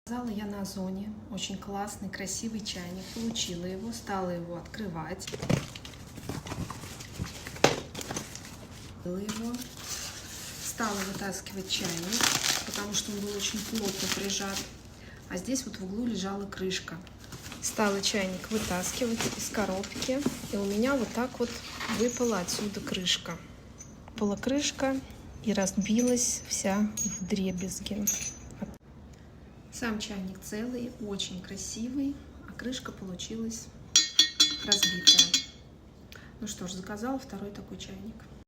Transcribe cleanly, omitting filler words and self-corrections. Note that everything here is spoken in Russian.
Заказала я на Озоне очень классный, красивый чайник. Получила его, стала его открывать. Стала вытаскивать чайник, потому что он был очень плотно прижат. А здесь вот в углу лежала крышка. Стала чайник вытаскивать из коробки. И у меня вот так вот выпала отсюда крышка. Выпала крышка и разбилась вся вдребезги. Сам чайник целый, очень красивый, а крышка получилась разбитая. Ну что ж, заказала второй такой чайник.